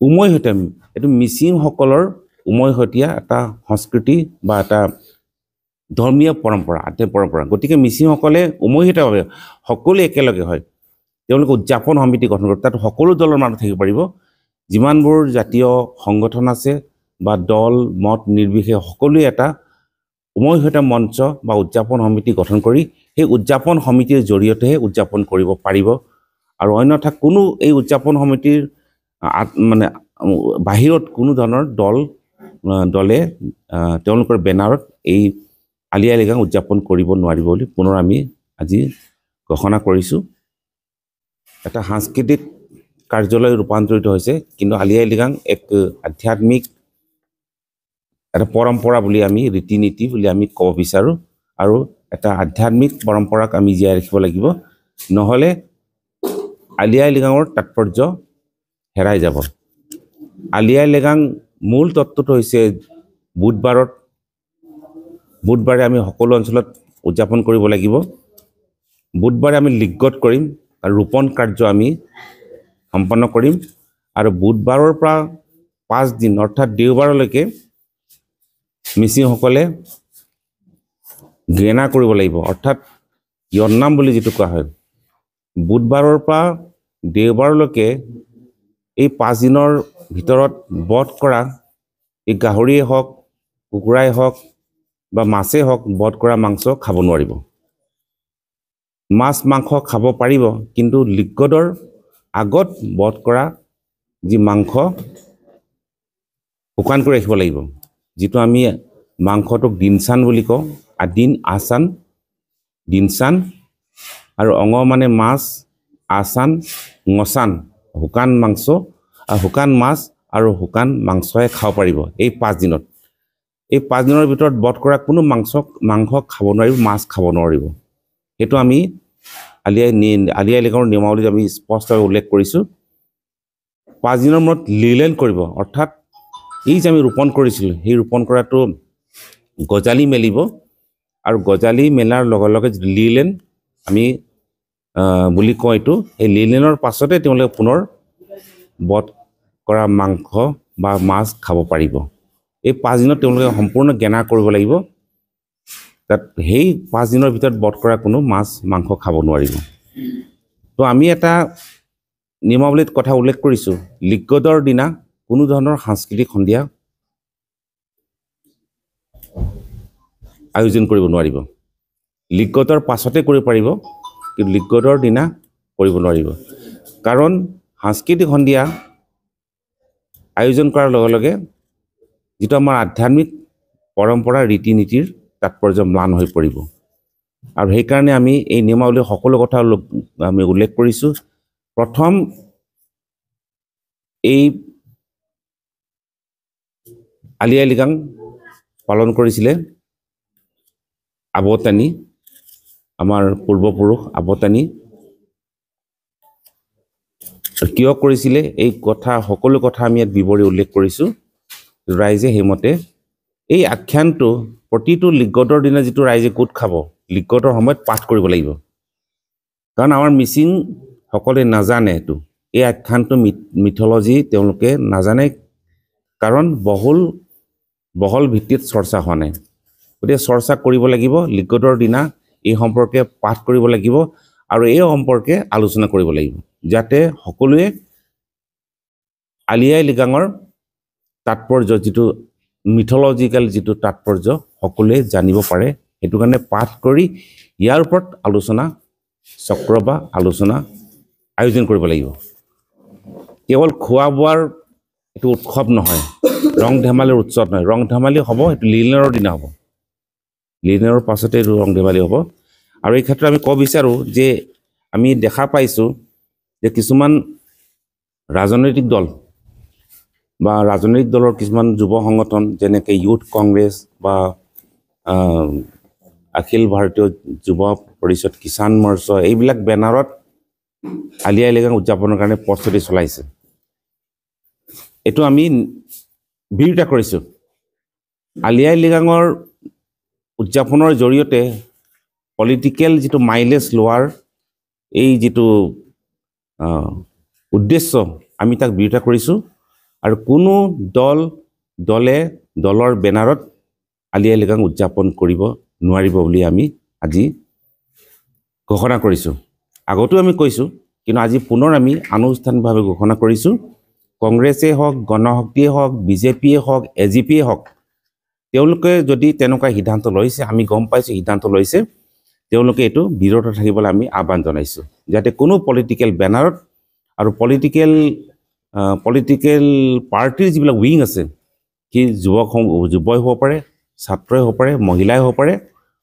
উমৈহতীয়া এইটো মিচিংসকলৰ উমৈহতীয়া এটা সংস্কৃতি বা এটা ধৰ্মীয় পৰম্পৰা আধ্যাত্মিক পৰম্পৰা গতিকে মিচিংসকলে উমৈহতীয়াভাৱে সকলোৱে একেলগে হয় তেওঁলোকে উদযাপন সমিতি গঠন কৰে তাত সকলো দলৰ মানুহ থাকিব পাৰিব যিমানবোৰ জাতীয় সংগঠন আছে বা দল মত নিৰ্বিশেষে সকলোৱে এটা উমৈহতীয়া মঞ্চ বা উদযাপন সমিতি গঠন কৰি সেই উদযাপন সমিতিৰ জৰিয়তেহে উদযাপন কৰিব পাৰিব আৰু অন্যথা কোনো এই উদযাপন সমিতিৰ মানে বাহিৰত কোনো ধৰণৰ দলে তেওঁলোকৰ বেনাৰত এই আলি আই লৃগাং উদযাপন কৰিব নোৱাৰিব বুলি পুনৰ আমি আজি ঘোষণা কৰিছোঁ এটা সাংস্কৃতিক কাৰ্যালয় ৰূপান্তৰিত হৈছে কিন্তু আলি আই লৃগাং এক আধ্যাত্মিক এটা পৰম্পৰা বুলি আমি ৰীতি নীতি বুলি আমি ক'ব বিচাৰোঁ আৰু এটা আধ্যাত্মিক পৰম্পৰাক আমি জীয়াই ৰাখিব লাগিব নহ'লে আলি আই লৃগাঙৰ তাৎপৰ্য হেৰাই যাব আলি আই লৃগাং মূল তত্ত্বটো হৈছে বুধবাৰে আমি সকলো অঞ্চলত উদযাপন কৰিব লাগিব বুধবাৰে আমি লিগত কৰিম আৰু ৰোপণ কাৰ্য আমি সম্পন্ন কৰিম আৰু বুধবাৰৰ পৰা 5 দিন অৰ্থাৎ দেওবাৰলৈকে মিচিংসকলে গেনা কৰিব লাগিব অৰ্থাৎ য়ন্নাম বুলি যিটো কোৱা হয় বুধবাৰৰ পৰা দেওবাৰলৈকে এই 5 দিনৰ ভিতৰত বধ কৰা এই গাহৰিয়ে হওক কুকুৰাই হওক বা মাছেই হওক বধ কৰা মাংস খাব নোৱাৰিব মাছ মাংস খাব পাৰিব কিন্তু লিগদৰ আগত বধ কৰা যি মাংস শুকান কৰি ৰাখিব লাগিব যিটো আমি মাংসটোক দিনচান বুলি কওঁ আদিন আচান দিনচান আৰু অঙ মানে মাছ আচান ngচান শুকান মাংস শুকান মাছ আৰু শুকান মাংসহে খাব পাৰিব এই 5 দিনত এই 5 দিনৰ ভিতৰত বধ কৰা কোনো মাংস খাব নোৱাৰিব মাছ খাব নোৱাৰিব সেইটো আমি আলি আই লৃগাঙৰ নিয়মাৱলীত আমি স্পষ্টভাৱে উল্লেখ কৰিছোঁ 5 দিনৰ মূৰত লিলেন কৰিব অৰ্থাৎ এই যে আমি ৰোপণ কৰিছিলোঁ সেই ৰোপণ কৰাটো গজালি মেলিব আৰু গজালি মেলাৰ লগে লগে লিলেন আমি বুলি কওঁ এইটো এই লিলেনৰ পাছতে তেওঁলোকে পুনৰ বধ কৰা মাংস বা মাছ খাব পাৰিব এই 5 দিনত তেওঁলোকে সম্পূৰ্ণ গেনা কৰিব লাগিব তাত সেই 5 দিনৰ ভিতৰত বধ কৰা কোনো মাছ মাংস খাব নোৱাৰিব তো আমি এটা নিয়মাৱলীত কথা উল্লেখ কৰিছোঁ লিগদৰ দিনা কোনো ধৰণৰ সাংস্কৃতিক সন্ধিয়া আয়োজন কৰিব নোৱাৰিব লিগদৰ পাছতে কৰিব পাৰিব কিন্তু লিগদৰ দিনা কৰিব নোৱাৰিব কাৰণ সাংস্কৃতিক সন্ধিয়া আয়োজন কৰাৰ লগে লগে যিটো আমাৰ আধ্যাত্মিক পৰম্পৰা ৰীতি নীতিৰ তাৎপৰ্য ম্লান হৈ পৰিব আৰু সেইকাৰণে আমি এই নিয়মাৱলীৰ সকলো কথা আমি উল্লেখ কৰিছোঁ প্ৰথম এই আলি আই লৃগাং পালন কৰিছিলে আৱতানী আমাৰ পূৰ্বপুৰুষ আৱতানী কিয় কৰিছিলে এই কথা সকলো কথা আমি ইয়াত বিৱৰি উল্লেখ কৰিছোঁ ৰাইজে সেইমতে এই আখ্যানটো প্ৰতিটো লিগদৰ দিনা যিটো ৰাইজে গোট খাব লিগদৰ সময়ত পাঠ কৰিব লাগিব কাৰণ আমাৰ মিচিং সকলে নাজানে এইটো এই আখ্যানটো মিথলজি তেওঁলোকে নাজানে কাৰণ বহল ভিত্তিত চৰ্চা হোৱা নাই গতিকে চৰ্চা কৰিব লাগিব লিগদৰ দিনা এই সম্পৰ্কে পাঠ কৰিব লাগিব আৰু এই সম্পৰ্কে আলোচনা কৰিব লাগিব যাতে সকলোৱে আলি আই লৃগাঙৰ তাৎপৰ্য যিটো মিথলজিকেল যিটো তাৎপৰ্য সকলোৱে জানিব পাৰে সেইটো কাৰণে পাঠ কৰি ইয়াৰ ওপৰত আলোচনা চক্ৰ বা আলোচনা আয়োজন কৰিব লাগিব কেৱল খোৱা বোৱাৰ এইটো উৎসৱ নহয় ৰং ধেমালিৰ উৎসৱ নহয় ৰং ধেমালি হ'ব সেইটো লিলেনৰ দিনা হ'ব লিলেনৰ পাছতে এইটো ৰং ধেমালি হ'ব আৰু এই ক্ষেত্ৰত আমি ক'ব বিচাৰোঁ যে আমি দেখা পাইছোঁ যে কিছুমান ৰাজনৈতিক দল বা ৰাজনৈতিক দলৰ কিছুমান যুৱ সংগঠন যেনেকৈ ইউথ কংগ্ৰেছ বা অখিল ভাৰতীয় যুৱ পৰিষদ কিষাণ মৰ্চা এইবিলাক বেনাৰত আলি আই লৃগাং উদযাপনৰ কাৰণে প্ৰস্তুতি চলাইছে এইটো আমি বিৰোধিতা কৰিছোঁ আলি আই লৃগাঙৰ উদযাপনৰ জৰিয়তে পলিটিকেল যিটো মাইলেজ লোৱাৰ এই যিটো উদ্দেশ্য আমি তাক বিৰোধিতা কৰিছোঁ আৰু কোনো দলে দলৰ বেনাৰত আলি আই লৃগাং উদযাপন কৰিব নোৱাৰিব বুলি আমি আজি ঘোষণা কৰিছোঁ। আগতো আমি কৈছোঁ, কিন্তু আজি পুনৰ আমি আনুষ্ঠানিকভাৱে ঘোষণা কৰিছোঁ। কংগ্ৰেছেই হওক, গণশক্তিয়ে হওক, বিজেপিয়ে হওক, এজিপিয়ে হওক, তেওঁলোকে যদি তেনেকুৱা সিদ্ধান্ত লৈছে, আমি গম পাইছোঁ সিদ্ধান্ত লৈছে, তেওঁলোকে এইটো বিৰত থাকিবলৈ আমি আহ্বান জনাইছোঁ, যাতে কোনো পলিটিকেল বেনাৰত আৰু পলিটিকেল পাৰ্টিৰ যিবিলাক উইং আছে, সি যুৱই হ'ব পাৰে, ছাত্ৰই হ'ব পাৰে, মহিলাই হ'ব পাৰে,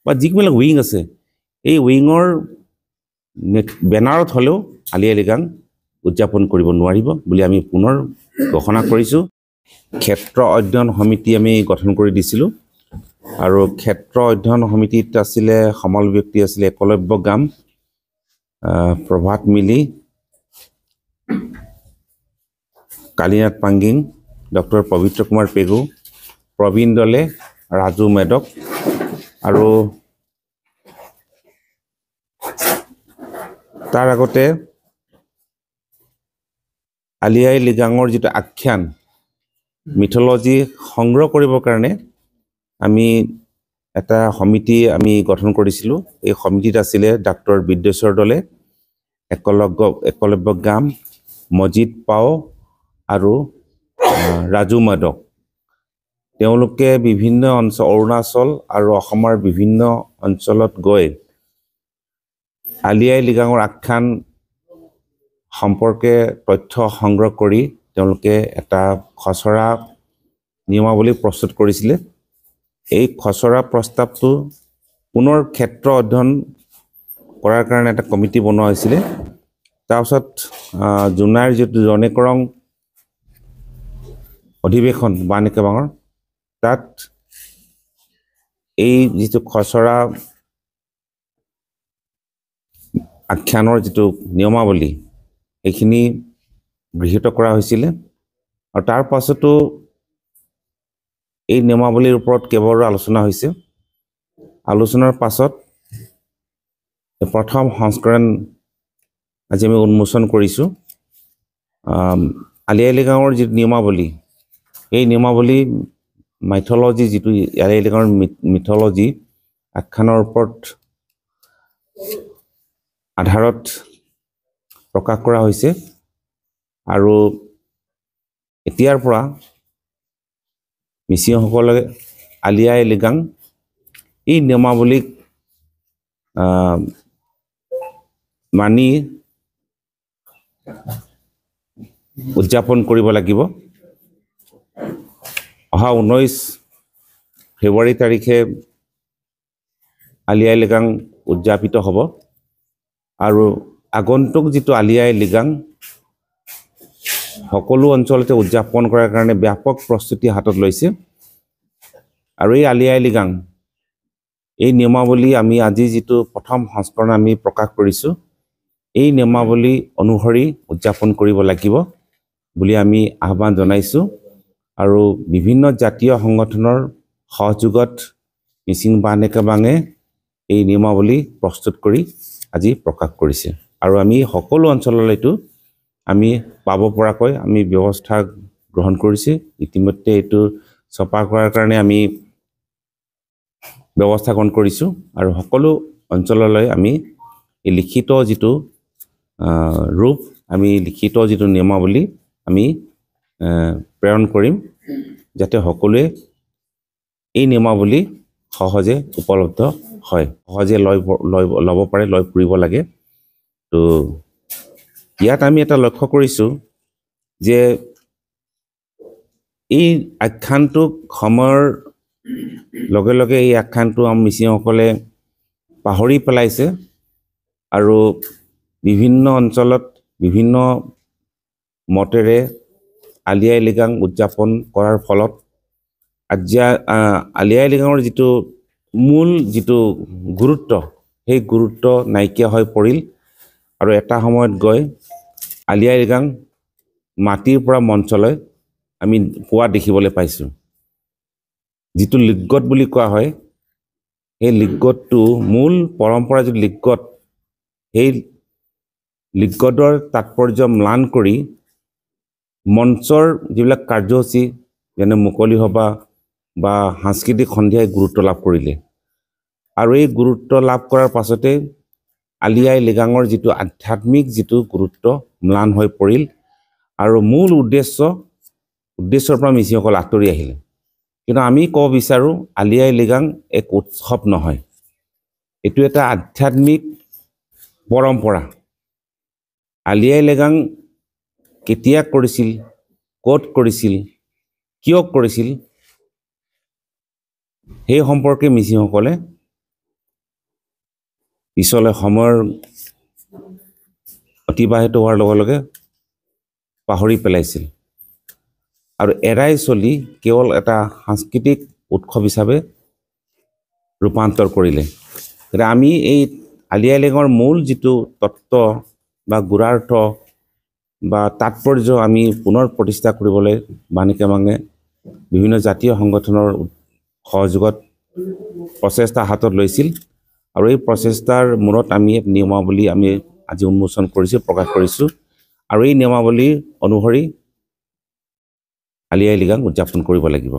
বা যিবিলাক উইং আছে, এই উইঙৰ বেনাৰত হ'লেও আলি আই লৃগাং উদযাপন কৰিব নোৱাৰিব বুলি আমি পুনৰ ঘোষণা কৰিছোঁ। ক্ষেত্ৰ অধ্যয়ন সমিতি আমি গঠন কৰি দিছিলোঁ, আৰু ক্ষেত্ৰ অধ্যয়ন সমিতিত আছিলে সমল ব্যক্তি আছিলে একলব্য গাম, প্ৰভাত মিলি, কালীনাথ পাংগিং, ডক্টৰ পবিত্ৰ কুমাৰ পেগু, প্ৰবীণ দলে, ৰাজু মেদক, আৰু তাৰ আগতে আলি আই লৃগাঙৰ যিটো আখ্যান মিথলজি সংগ্ৰহ কৰিবৰ কাৰণে আমি এটা সমিতি আমি গঠন কৰিছিলোঁ। এই সমিতিত আছিলে ডাক্তৰ বিদ্যেশ্বৰ দলে, একলব্য গাম, মজিদ পাও আৰু ৰাজু মাদক। তেওঁলোকে বিভিন্ন অঞ্চল, অৰুণাচল আৰু অসমৰ বিভিন্ন অঞ্চলত গৈ আলি আই লৃগাঙৰ আখ্যান সম্পৰ্কে তথ্য সংগ্ৰহ কৰি তেওঁলোকে এটা খচৰা নিয়মাৱলী প্ৰস্তুত কৰিছিলে। এই খচৰা প্ৰস্তাৱটো পুনৰ ক্ষেত্ৰ অধ্যয়ন কৰাৰ কাৰণে এটা কমিটি বনোৱা হৈছিলে। তাৰপিছত জোনাইৰ যিটো জনেকৰং অধিৱেশন বানেকাবাঙৰ, তাত এই যিটো খচৰা আখ্যানৰ যিটো নিয়মাৱলী, এইখিনি গৃহীত কৰা হৈছিলে। আৰু তাৰ পাছতো এই নিয়মাৱলীৰ ওপৰত কেইবাৰো আলোচনা হৈছে। আলোচনাৰ পাছত প্ৰথম সংস্কৰণ আজি আমি উন্মোচন কৰিছোঁ। আলি আই লৃগাঙৰ যিটো নিয়মাৱলী, এই নিয়মাৱলী মাইথলজি, যিটো আলি আই লৃগাঙৰ মিথলজি আখ্যানৰ ওপৰত আধাৰত প্ৰকাশ কৰা হৈছে। আৰু এতিয়াৰ পৰা মিচিংসকলে আলি আই লৃগাং এই নিয়মাৱলীক মানি উদযাপন কৰিব লাগিব। অহা 19 ফেব্ৰুৱাৰী তাৰিখে আলি আই লৃগাং উদযাপিত হ'ব। আৰু আগন্তুক যিটো আলি আই লৃগাং সকলো অঞ্চলতে উদযাপন কৰাৰ কাৰণে ব্যাপক প্ৰস্তুতি হাতত লৈছে। আৰু এই আলি আই লৃগাং, এই নিয়মাৱলী আমি আজি যিটো প্ৰথম সংস্কৰণ আমি প্ৰকাশ কৰিছোঁ, এই নিয়মাৱলী অনুসৰি উদযাপন কৰিব লাগিব বুলি আমি আহ্বান জনাইছোঁ। আৰু বিভিন্ন জাতীয় সংগঠনৰ সহযোগত মিচিং বানেকাবাঙে এই নিয়মাৱলী প্ৰস্তুত কৰি আজি প্ৰকাশ কৰিছে। আৰু আমি সকলো অঞ্চললৈতো আমি পাব পৰাকৈ আমি ব্যৱস্থা গ্ৰহণ কৰিছোঁ। ইতিমধ্যে এইটো ছপা কৰাৰ কাৰণে আমি ব্যৱস্থা গ্ৰহণ কৰিছোঁ। আৰু সকলো অঞ্চললৈ আমি এই লিখিত যিটো ৰূপ, আমি লিখিত যিটো নিয়মাৱলী আমি প্ৰেৰণ কৰিম, যাতে সকলোৱে এই নিয়মাৱলী সহজে উপলব্ধ হয়, সহজে ল'ব পাৰে, লৈ ফুৰিব লাগে। তো ইয়াত আমি এটা লক্ষ্য কৰিছোঁ যে এই আখ্যানটোক সময়ৰ লগে লগে এই আখ্যানটো মিচিংসকলে পাহৰি পেলাইছে। আৰু বিভিন্ন অঞ্চলত বিভিন্ন মতেৰে আলি আই লৃগাং উদযাপন কৰাৰ ফলত আজি আলি আই লৃগাঙৰ যিটো মূল যিটো গুৰুত্ব, সেই গুৰুত্ব নাইকিয়া হৈ পৰিল। আৰু এটা সময়ত গৈ আলি আই লৃগাং মাটিৰ পৰা মঞ্চলৈ আমি পোৱা দেখিবলৈ পাইছোঁ। যিটো লিগত বুলি কোৱা হয়, সেই লিগতটো মূল পৰম্পৰা যিটো লিগত, সেই লিগতৰ তাৎপৰ্য ম্লান কৰি মঞ্চৰ যিবিলাক কাৰ্যসূচী যেনে মুকলি সভা বা সাংস্কৃতিক সন্ধিয়াই গুৰুত্ব লাভ কৰিলে আৰু এই গুৰুত্ব লাভ কৰাৰ পাছতে আলি আই লৃগাঙৰ যিটো আধ্যাত্মিক যিটো গুৰুত্ব ম্লান হৈ পৰিল আৰু মূল উদ্দেশ্যৰ পৰা মিচিংসকল আঁতৰি আহিলে কিন্তু আমি ক'ব বিচাৰোঁ আলি আই লৃগাং এক উৎসৱ নহয় এইটো এটা আধ্যাত্মিক পৰম্পৰা আলি আই লৃগাং কেতিয়া কৰিছিল ক'ত কৰিছিল কিয় কৰিছিল সেই সম্পৰ্কে মিচিংসকলে পিছলৈ সময়ৰ অতিবাহিত হোৱাৰ লগে লগে পাহৰি পেলাইছিল আৰু এৰাই চলি কেৱল এটা সাংস্কৃতিক উৎসৱ হিচাপে ৰূপান্তৰ কৰিলে গতিকে আমি এই আলি আই লৃগাঙৰ মূল যিটো তত্ত্ব বা গুড়াৰ্থ বা তাৎপৰ্য আমি পুনৰ প্ৰতিষ্ঠা কৰিবলৈ বাণীকে মাঙে বিভিন্ন জাতীয় সংগঠনৰ সহযোগত প্ৰচেষ্টা হাতত লৈছিল আৰু এই প্ৰচেষ্টাৰ মূৰত আমি এক নিয়মাৱলী আমি আজি উন্মোচন কৰিছোঁ প্ৰকাশ কৰিছোঁ আৰু এই নিয়মাৱলী অনুসৰি আলি আই লৃগাং উদযাপন কৰিব লাগিব